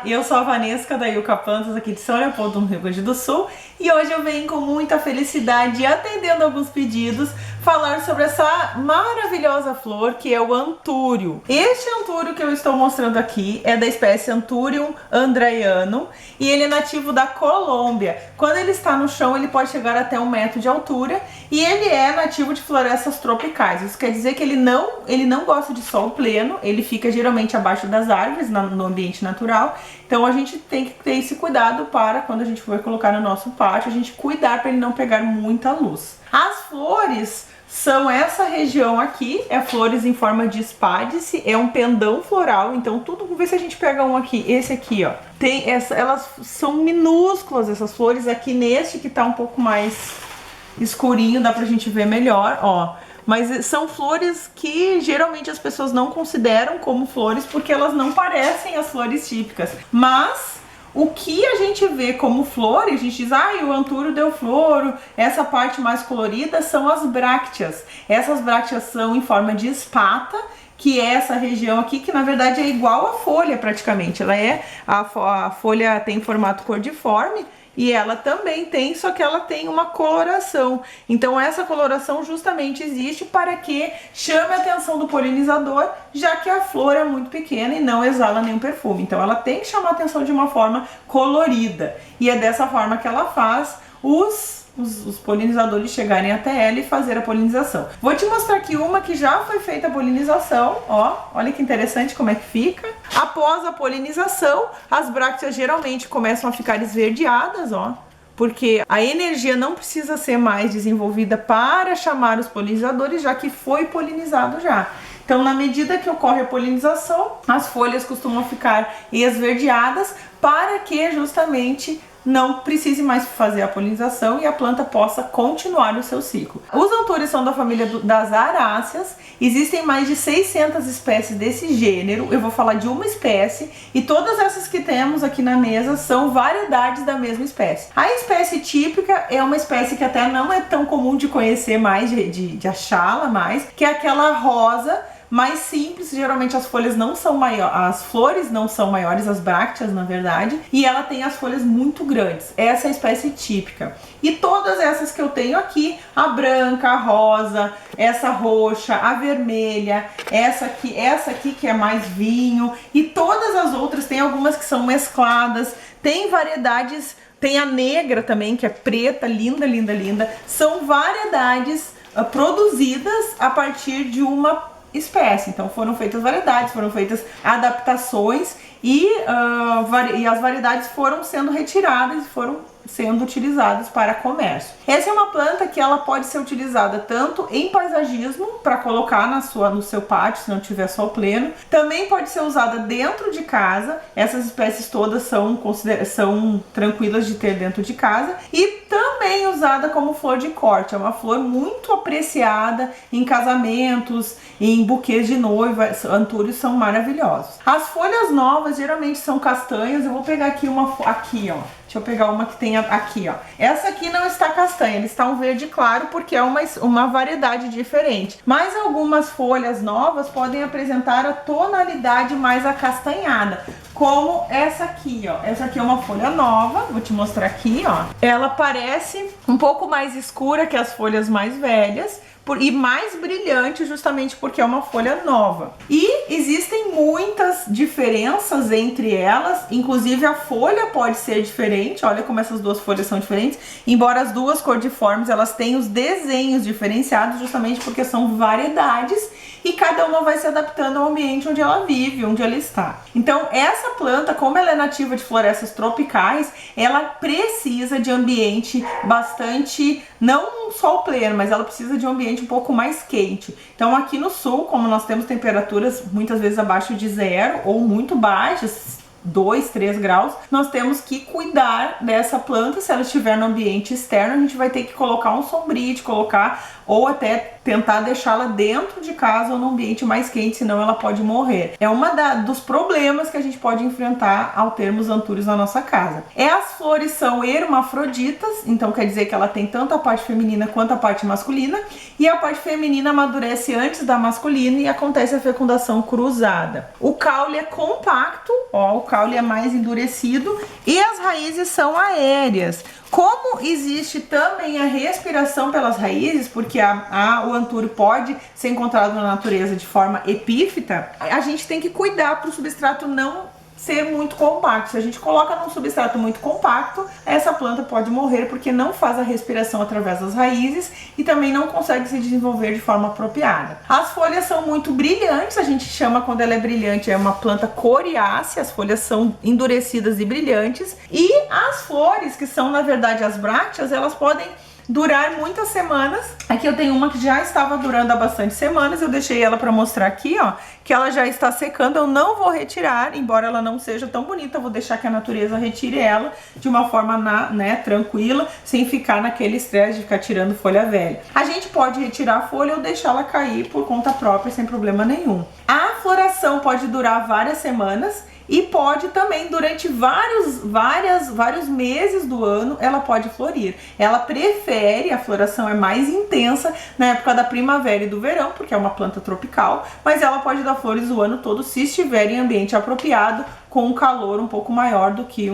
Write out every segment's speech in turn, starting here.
Olá, eu sou a Vanessa da Yucca Plantas aqui de São Leopoldo, no Rio Grande do Sul, e hoje eu venho com muita felicidade, atendendo alguns pedidos, falar sobre essa maravilhosa flor que é o antúrio. Este antúrio que eu estou mostrando aqui é da espécie Anthurium andraeanum e ele é nativo da Colômbia. Quando ele está no chão, ele pode chegar até 1 metro de altura e ele é nativo de florestas tropicais. Isso quer dizer que ele não gosta de sol pleno, ele fica geralmente abaixo das árvores, no ambiente natural. Então a gente tem que ter esse cuidado para quando a gente for colocar no nosso pátio, a gente cuidar para ele não pegar muita luz. As flores são essa região aqui, é flores em forma de espádice, é um pendão floral, então tudo, vamos ver se a gente pega um aqui, esse aqui ó, tem essa, elas são minúsculas essas flores, aqui neste que tá um pouco mais escurinho, dá pra gente ver melhor, ó. Mas são flores que geralmente as pessoas não consideram como flores porque elas não parecem as flores típicas. Mas o que a gente vê como flores, a gente diz, o antúrio deu flor, essa parte mais colorida são as brácteas. Essas brácteas são em forma de espata, que é essa região aqui, que na verdade é igual à folha praticamente. Ela é, a folha tem formato cordiforme, e ela também tem, só que ela tem uma coloração. Então essa coloração justamente existe para que chame a atenção do polinizador, já que a flor é muito pequena e não exala nenhum perfume. Então ela tem que chamar a atenção de uma forma colorida. E é dessa forma que ela faz os polinizadores chegarem até ela e fazer a polinização. Vou te mostrar aqui uma que já foi feita a polinização, ó, olha que interessante como é que fica. Após a polinização, as brácteas geralmente começam a ficar esverdeadas, ó, porque a energia não precisa ser mais desenvolvida para chamar os polinizadores, já que foi polinizado já. Então, na medida que ocorre a polinização, as folhas costumam ficar esverdeadas para que justamente não precise mais fazer a polinização e a planta possa continuar o seu ciclo. Os antúrios são da família das aráceas, existem mais de 600 espécies desse gênero, eu vou falar de uma espécie e todas essas que temos aqui na mesa são variedades da mesma espécie. A espécie típica é uma espécie que até não é tão comum de conhecer mais, de achá-la mais, que é aquela rosa, mais simples, geralmente as folhas não são maiores, as flores não são maiores, as brácteas na verdade, e ela tem as folhas muito grandes, essa é a espécie típica. E todas essas que eu tenho aqui, a branca, a rosa, essa roxa, a vermelha, essa aqui que é mais vinho, e todas as outras, tem algumas que são mescladas, tem variedades, tem a negra também, que é preta, linda, linda, linda, são variedades produzidas a partir de uma espécie. Então foram feitas variedades, foram feitas adaptações e as variedades foram sendo retiradas e foram sendo utilizadas para comércio. Essa é uma planta que ela pode ser utilizada tanto em paisagismo, para colocar no seu pátio, se não tiver sol pleno. Também pode ser usada dentro de casa. Essas espécies todas são tranquilas de ter dentro de casa. E também usada como flor de corte. É uma flor muito apreciada em casamentos, em buquês de noiva. Antúrios são maravilhosos. As folhas novas geralmente são castanhas. Eu vou pegar aqui uma, aqui ó. Deixa eu pegar uma que tem aqui, ó. Essa aqui não está castanha, ela está um verde claro porque é uma variedade diferente. Mas algumas folhas novas podem apresentar a tonalidade mais acastanhada, como essa aqui, ó. Essa aqui é uma folha nova, vou te mostrar aqui, ó. Ela parece um pouco mais escura que as folhas mais velhas, e mais brilhante justamente porque é uma folha nova. E existem muitas diferenças entre elas, inclusive a folha pode ser diferente, olha como essas duas folhas são diferentes, embora as duas cordiformes elas têm os desenhos diferenciados justamente porque são variedades e cada uma vai se adaptando ao ambiente onde ela vive, onde ela está. Então essa planta, como ela é nativa de florestas tropicais, ela precisa de ambiente bastante, não um sol pleno, mas ela precisa de um ambiente um pouco mais quente. Então aqui no sul, como nós temos temperaturas muitas vezes abaixo de 0 ou muito baixas, 2, 3 graus, nós temos que cuidar dessa planta. Se ela estiver no ambiente externo, a gente vai ter que colocar um sombrite, ou até tentar deixá-la dentro de casa ou num ambiente mais quente, senão ela pode morrer. É dos problemas que a gente pode enfrentar ao termos antúrios na nossa casa. As flores são hermafroditas, então quer dizer que ela tem tanto a parte feminina quanto a parte masculina, e a parte feminina amadurece antes da masculina e acontece a fecundação cruzada. O caule é compacto, ó, caule é mais endurecido e as raízes são aéreas. Como existe também a respiração pelas raízes, porque o antúrio pode ser encontrado na natureza de forma epífita, a gente tem que cuidar para o substrato não ser muito compacto. Se a gente coloca num substrato muito compacto, essa planta pode morrer porque não faz a respiração através das raízes e também não consegue se desenvolver de forma apropriada. As folhas são muito brilhantes, a gente chama, quando ela é brilhante, é uma planta coriácea, as folhas são endurecidas e brilhantes, e as flores, que são na verdade as brácteas, elas podem durar muitas semanas. Aqui eu tenho uma que já estava durando há bastante semanas, eu deixei ela para mostrar aqui, ó, que ela já está secando. Eu não vou retirar, embora ela não seja tão bonita, eu vou deixar que a natureza retire ela de uma forma, tranquila, sem ficar naquele estresse de ficar tirando folha velha. A gente pode retirar a folha ou deixá-la cair por conta própria, sem problema nenhum. A floração pode durar várias semanas, e pode também, durante vários meses do ano, ela pode florir. Ela prefere, a floração é mais intensa na época da primavera e do verão, porque é uma planta tropical, mas ela pode dar flores o ano todo se estiver em ambiente apropriado, com um calor um pouco maior do que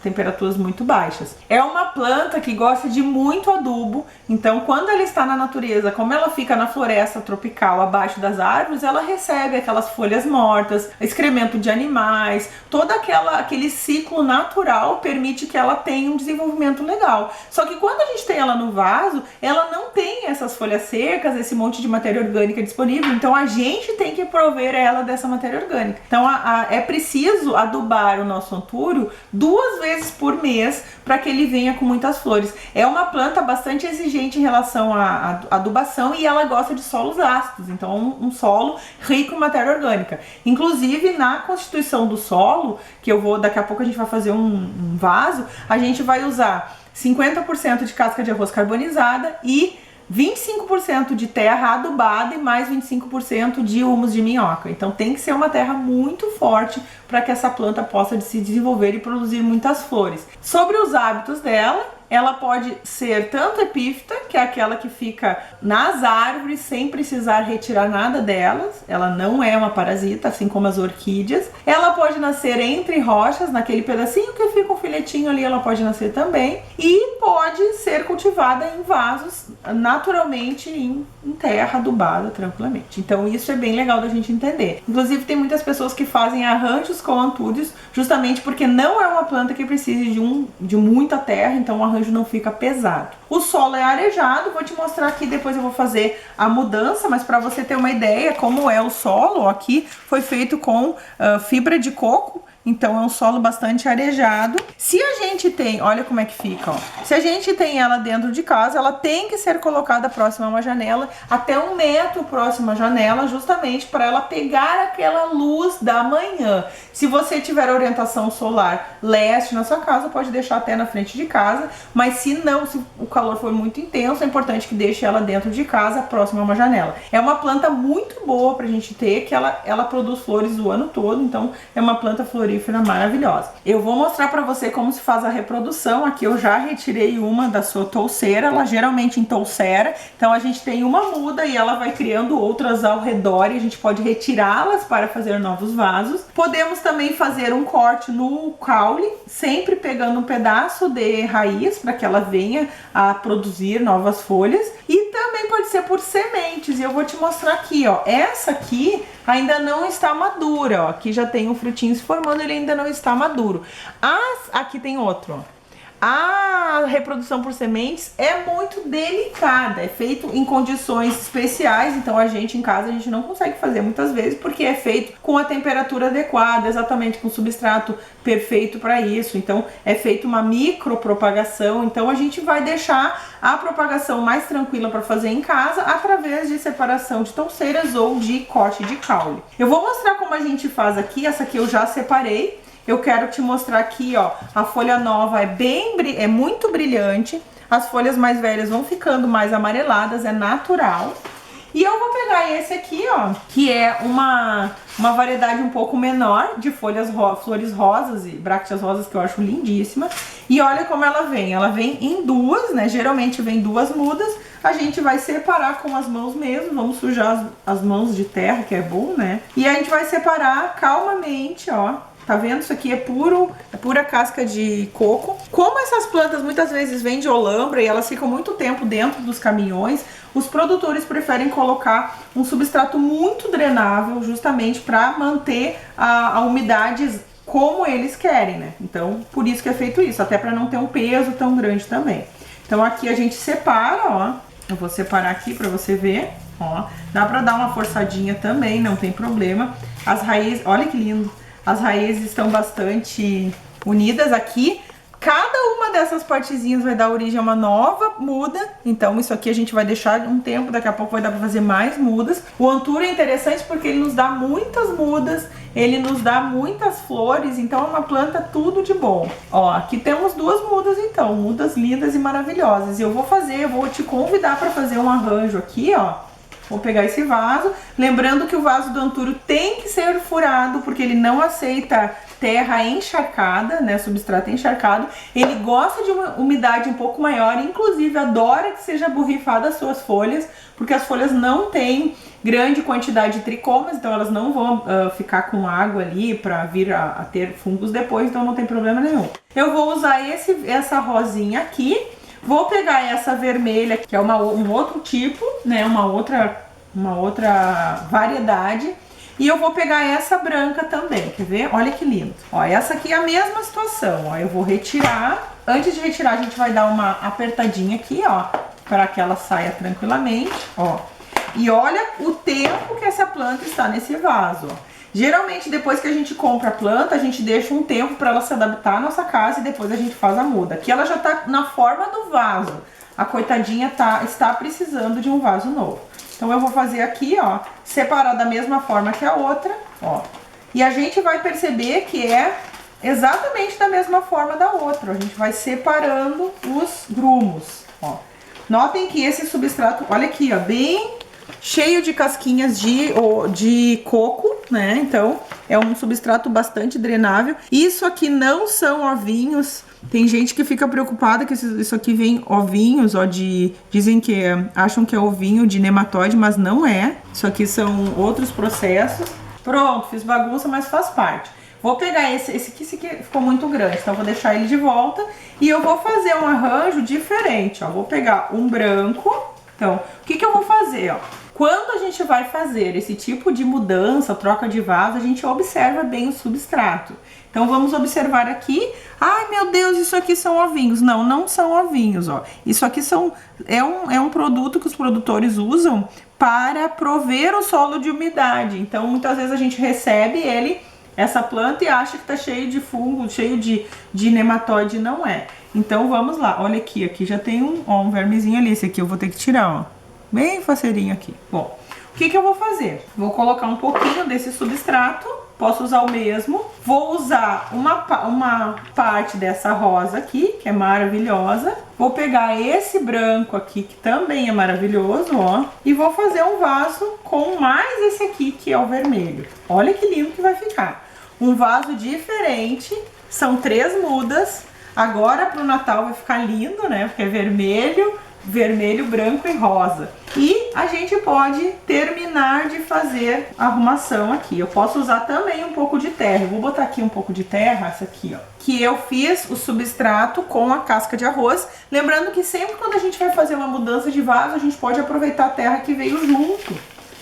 temperaturas muito baixas. É uma planta que gosta de muito adubo, então quando ela está na natureza, como ela fica na floresta tropical, abaixo das árvores, ela recebe aquelas folhas mortas, excremento de animais, todo aquele ciclo natural permite que ela tenha um desenvolvimento legal. Só que quando a gente tem ela no vaso, ela não tem essas folhas secas, esse monte de matéria orgânica disponível, então a gente tem que prover ela dessa matéria orgânica. Então é preciso adubar o nosso antúrio 2 vezes por mês para que ele venha com muitas flores. É uma planta bastante exigente em relação à adubação e ela gosta de solos ácidos, então um solo rico em matéria orgânica. Inclusive na constituição do solo, que daqui a pouco a gente vai fazer um vaso, a gente vai usar 50% de casca de arroz carbonizada e 25% de terra adubada e mais 25% de humus de minhoca. Então tem que ser uma terra muito forte para que essa planta possa se desenvolver e produzir muitas flores. Sobre os hábitos dela, ela pode ser tanto epífita, que é aquela que fica nas árvores sem precisar retirar nada delas. Ela não é uma parasita, assim como as orquídeas. Ela pode nascer entre rochas, naquele pedacinho que fica um filetinho ali, ela pode nascer também. E pode ser cultivada em vasos, naturalmente em terra adubada, tranquilamente. Então isso é bem legal da gente entender. Inclusive tem muitas pessoas que fazem arranjos com antúrios, justamente porque não é uma planta que precise de muita terra, então o arranjo não fica pesado. O solo é arejado, vou te mostrar aqui, depois eu vou fazer a mudança, mas para você ter uma ideia como é o solo, ó, aqui foi feito com fibra de coco, então é um solo bastante arejado. Se a gente tem, olha como é que fica, ó. Se a gente tem ela dentro de casa, ela tem que ser colocada próxima a uma janela, até 1 metro próxima à janela, justamente para ela pegar aquela luz da manhã. Se você tiver orientação solar leste na sua casa, pode deixar até na frente de casa, mas se não, se o calor for muito intenso, é importante que deixe ela dentro de casa, próxima a uma janela. É uma planta muito boa pra gente ter, que ela produz flores o ano todo, então é uma planta florífera maravilhosa. Eu vou mostrar pra você como se faz a reprodução. Aqui eu já retirei uma da sua touceira, ela geralmente entoucera, então a gente tem uma muda e ela vai criando outras ao redor e a gente pode retirá-las para fazer novos vasos. Podemos também fazer um corte no caule, sempre pegando um pedaço de raiz para que ela venha a produzir novas folhas, e também pode ser por sementes, e eu vou te mostrar aqui, ó. Essa aqui ainda não está madura, ó. Aqui já tem um frutinho se formando, ele ainda não está maduro. Aqui tem outro, ó. A reprodução por sementes é muito delicada, é feito em condições especiais, então a gente em casa a gente não consegue fazer muitas vezes, porque é feito com a temperatura adequada, exatamente com o substrato perfeito para isso. Então é feito uma micropropagação, então a gente vai deixar a propagação mais tranquila para fazer em casa através de separação de touceiras ou de corte de caule. Eu vou mostrar como a gente faz aqui. Essa aqui eu já separei. Eu quero te mostrar aqui, ó, a folha nova é muito brilhante, as folhas mais velhas vão ficando mais amareladas, é natural. E eu vou pegar esse aqui, ó, que é uma variedade um pouco menor de flores rosas e brácteas rosas, que eu acho lindíssima. E olha como ela vem em 2, né, geralmente vem 2 mudas. A gente vai separar com as mãos mesmo, vamos sujar as mãos de terra, que é bom, né? E a gente vai separar calmamente, ó. tá vendo? Isso aqui é pura casca de coco. Como essas plantas muitas vezes vêm de Olambra e elas ficam muito tempo dentro dos caminhões, os produtores preferem colocar um substrato muito drenável, justamente para manter a umidade como eles querem, né? Então, por isso que é feito isso, até para não ter um peso tão grande também. Então aqui a gente separa, ó. Eu vou separar aqui para você ver, ó. Dá para dar uma forçadinha também, não tem problema. As raízes, olha que lindo. As raízes estão bastante unidas aqui. Cada uma dessas partezinhas vai dar origem a uma nova muda. Então isso aqui a gente vai deixar um tempo, daqui a pouco vai dar para fazer mais mudas. O Antura é interessante porque ele nos dá muitas mudas, ele nos dá muitas flores, então é uma planta tudo de bom. Ó, aqui temos duas mudas então, mudas lindas e maravilhosas. E eu vou te convidar para fazer um arranjo aqui, ó. Vou pegar esse vaso, lembrando que o vaso do Antúrio tem que ser furado, porque ele não aceita terra encharcada, né, substrato encharcado. Ele gosta de uma umidade um pouco maior, inclusive adora que seja borrifada as suas folhas, porque as folhas não têm grande quantidade de tricomas, então elas não vão ficar com água ali para vir a ter fungos depois, então não tem problema nenhum. Eu vou usar essa rosinha aqui. Vou pegar essa vermelha, que é um outro tipo, né, uma outra variedade. E eu vou pegar essa branca também, quer ver? Olha que lindo. Ó, essa aqui é a mesma situação, ó. Eu vou retirar. Antes de retirar, a gente vai dar uma apertadinha aqui, ó, para que ela saia tranquilamente, ó. E olha o tempo que essa planta está nesse vaso, ó. Geralmente, depois que a gente compra a planta, a gente deixa um tempo para ela se adaptar à nossa casa e depois a gente faz a muda. Aqui ela já tá na forma do vaso. A coitadinha está precisando de um vaso novo. Então eu vou fazer aqui, ó, separar da mesma forma que a outra, ó. E a gente vai perceber que é exatamente da mesma forma da outra. A gente vai separando os grumos, ó. Notem que esse substrato, olha aqui, ó, bem cheio de casquinhas de coco, né? Então é um substrato bastante drenável. Isso aqui não são ovinhos. Tem gente que fica preocupada que isso aqui vem ovinhos, ó, dizem que acham que é ovinho de nematóide, mas não é. Isso aqui são outros processos. Pronto, fiz bagunça, mas faz parte. Vou pegar esse aqui ficou muito grande, então vou deixar ele de volta e eu vou fazer um arranjo diferente, ó. Vou pegar um branco. Então, o que eu vou fazer, ó? Quando a gente vai fazer esse tipo de mudança, troca de vaso, a gente observa bem o substrato. Então vamos observar aqui. Ai, meu Deus, isso aqui são ovinhos. Não, não são ovinhos, ó. Isso aqui é um produto que os produtores usam para prover o solo de umidade. Então muitas vezes a gente recebe essa planta e acha que tá cheio de fungo, cheio de nematóide, não é. Então vamos lá, olha aqui já tem um vermezinho ali, esse aqui eu vou ter que tirar, ó. Bem faceirinho aqui. Bom, o que eu vou fazer? Vou colocar um pouquinho desse substrato, posso usar o mesmo. Vou usar uma parte dessa rosa aqui, que é maravilhosa. Vou pegar esse branco aqui, que também é maravilhoso, ó. E vou fazer um vaso com mais esse aqui, que é o vermelho. Olha que lindo que vai ficar. Um vaso diferente, são 3 mudas. Agora pro Natal vai ficar lindo, né? Porque é vermelho, branco e rosa. E a gente pode terminar de fazer a arrumação aqui. Eu posso usar também um pouco de terra. Eu vou botar aqui um pouco de terra, essa aqui, ó. Que eu fiz o substrato com a casca de arroz. Lembrando que sempre quando a gente vai fazer uma mudança de vaso, a gente pode aproveitar a terra que veio junto.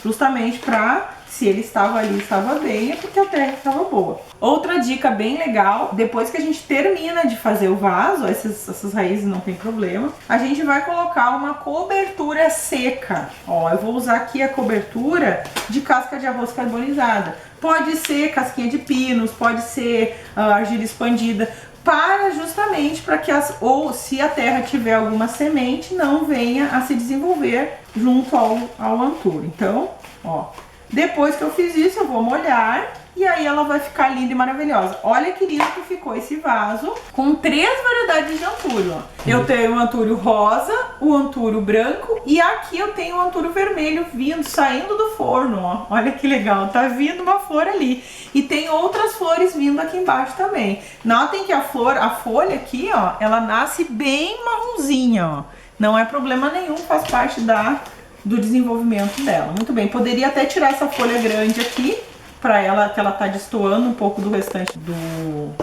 Justamente para, se ele estava ali, estava bem, é porque a terra estava boa. Outra dica bem legal, depois que a gente termina de fazer o vaso, essas raízes não tem problema, a gente vai colocar uma cobertura seca. Ó, eu vou usar aqui a cobertura de casca de arroz carbonizada. Pode ser casquinha de pinos, pode ser argila expandida, justamente para que ou se a terra tiver alguma semente, não venha a se desenvolver junto ao Antura. Então, ó, depois que eu fiz isso, eu vou molhar e aí ela vai ficar linda e maravilhosa. Olha que lindo que ficou esse vaso com 3 variedades de antúrio, ó. Eu tenho o antúrio rosa, o antúrio branco e aqui eu tenho o antúrio vermelho saindo do forno, ó. Olha que legal, tá vindo uma flor ali. E tem outras flores vindo aqui embaixo também. Notem que a folha aqui, ó, ela nasce bem marronzinha, ó. Não é problema nenhum, faz parte do desenvolvimento dela. Muito bem, poderia até tirar essa folha grande aqui, para ela, que ela tá destoando um pouco do restante do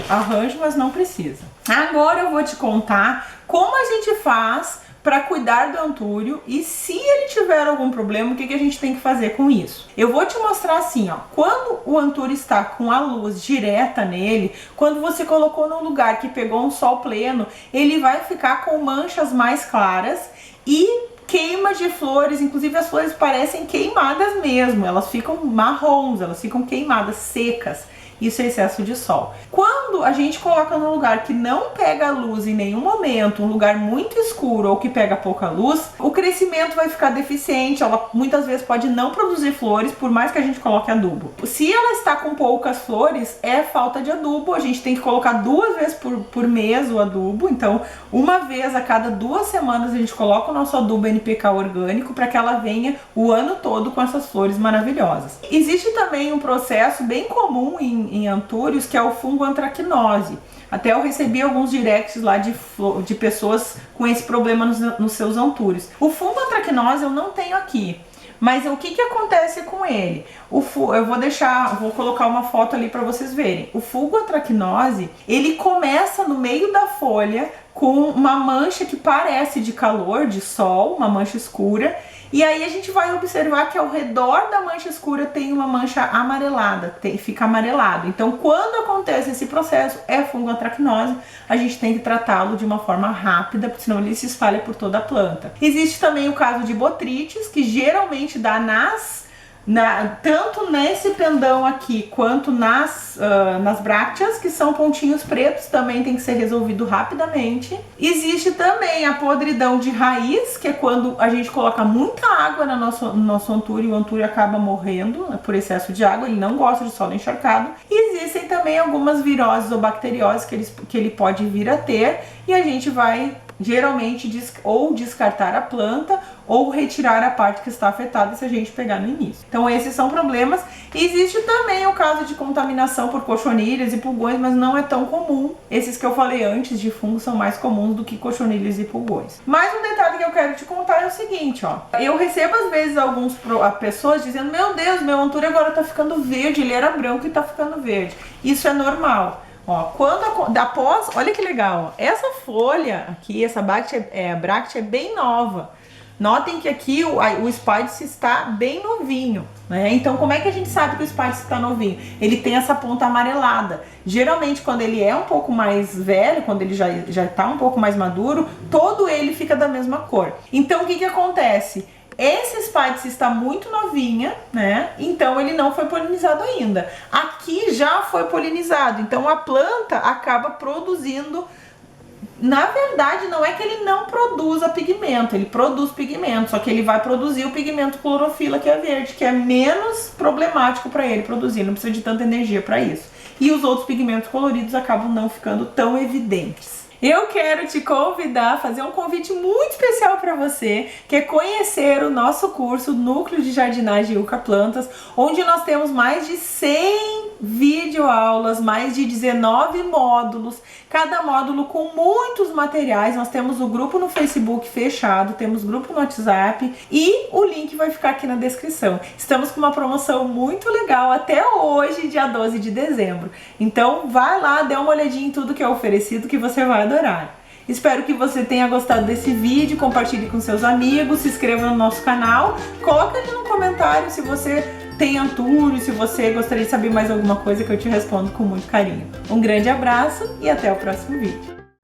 arranjo, mas não precisa. Agora eu vou te contar como a gente faz para cuidar do antúrio e se ele tiver algum problema, o que a gente tem que fazer com isso. Eu vou te mostrar assim, ó, quando o antúrio está com a luz direta nele, quando você colocou num lugar que pegou um sol pleno, ele vai ficar com manchas mais claras e queima de flores, inclusive as flores parecem queimadas mesmo, elas ficam marrons, elas ficam queimadas, secas. Isso é excesso de sol. Quando a gente coloca num lugar que não pega luz em nenhum momento, um lugar muito escuro ou que pega pouca luz, o crescimento vai ficar deficiente, ela muitas vezes pode não produzir flores, por mais que a gente coloque adubo. Se ela está com poucas flores, é falta de adubo, a gente tem que colocar 2 vezes por mês o adubo, então uma vez a cada 2 semanas a gente coloca o nosso adubo NPK orgânico para que ela venha o ano todo com essas flores maravilhosas. Existe também um processo bem comum em antúrios, que é o fungo antracnose. Até eu recebi alguns directs lá de pessoas com esse problema nos seus antúrios. O fungo antracnose eu não tenho aqui, mas o que acontece com ele? Eu vou colocar uma foto ali para vocês verem. O fungo antracnose, ele começa no meio da folha com uma mancha que parece de calor, de sol, uma mancha escura. E aí a gente vai observar que ao redor da mancha escura tem uma mancha amarelada, fica amarelado. Então, quando acontece esse processo, é fungo antracnose, a gente tem que tratá-lo de uma forma rápida, porque senão ele se espalha por toda a planta. Existe também o caso de botrites, que geralmente dá tanto nesse pendão aqui quanto nas brácteas, que são pontinhos pretos, também tem que ser resolvido rapidamente. Existe também a podridão de raiz, que é quando a gente coloca muita água no nosso antúrio e o antúrio acaba morrendo, né, por excesso de água, ele não gosta de solo encharcado. E existem também algumas viroses ou bacterioses que ele pode vir a ter, e a gente vai geralmente ou descartar a planta ou retirar a parte que está afetada se a gente pegar no início. Então esses são problemas. Existe também o caso de contaminação por cochonilhas e pulgões, mas não é tão comum. Esses que eu falei antes de fungo são mais comuns do que cochonilhas e pulgões. Mais um detalhe que eu quero te contar é o seguinte, ó. Eu recebo às vezes pessoas dizendo: meu Deus, meu antúrio agora tá ficando verde, ele era branco e tá ficando verde. Isso é normal. Ó, olha que legal, ó, essa folha aqui, essa bráctea é bem nova. Notem que aqui o Spades está bem novinho, né? Então como é que a gente sabe que o Spades está novinho? Ele tem essa ponta amarelada. Geralmente quando ele é um pouco mais velho, quando ele já está um pouco mais maduro, todo ele fica da mesma cor. Então o que acontece? Esse Spades está muito novinha, né? Então ele não foi polinizado ainda. Aqui já foi polinizado, então a planta acaba produzindo. Na verdade, não é que ele não produza pigmento, ele produz pigmento, só que ele vai produzir o pigmento clorofila, que é verde, que é menos problemático para ele produzir, não precisa de tanta energia para isso. E os outros pigmentos coloridos acabam não ficando tão evidentes. Eu quero te convidar a fazer um convite muito especial para você, que é conhecer o nosso curso Núcleo de Jardinagem Yucca Plantas, onde nós temos mais de 100 videoaulas, mais de 19 módulos, cada módulo com muitos materiais. Nós temos o grupo no Facebook fechado, temos grupo no WhatsApp e o link vai ficar aqui na descrição. Estamos com uma promoção muito legal até hoje, dia 12 de dezembro. Então vai lá, dê uma olhadinha em tudo que é oferecido, que você vai adorar. Espero que você tenha gostado desse vídeo, compartilhe com seus amigos, se inscreva no nosso canal, coloca ali no comentário se você tem antúrio, se você gostaria de saber mais alguma coisa, que eu te respondo com muito carinho. Um grande abraço e até o próximo vídeo.